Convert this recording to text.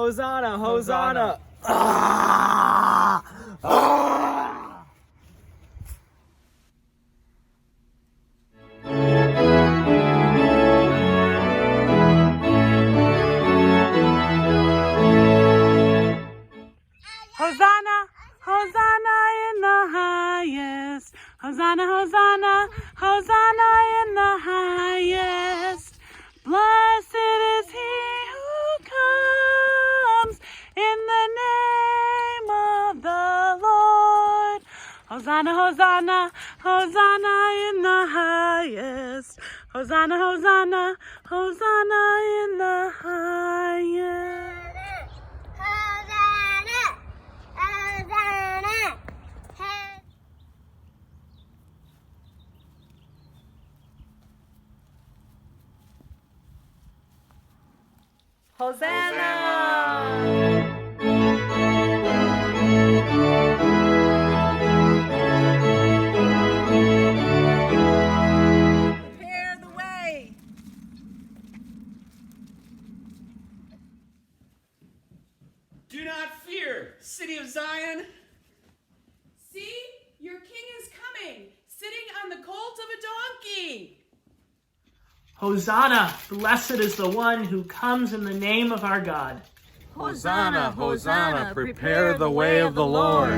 Hosanna, Hosanna. Ah! Ah! Hosanna, Hosanna in the highest. Hosanna, Hosanna, Hosanna in the highest. Blessed is he who comes in the name of the Lord. Hosanna, Hosanna, Hosanna in the highest. Hosanna, Hosanna, Hosanna in the highest. Hosanna! Prepare the way. Do not fear, city of Zion. See, your king is coming, sitting on the colt of a donkey. Hosanna, blessed is the one who comes in the name of our God. Hosanna, Hosanna, prepare the way of the Lord.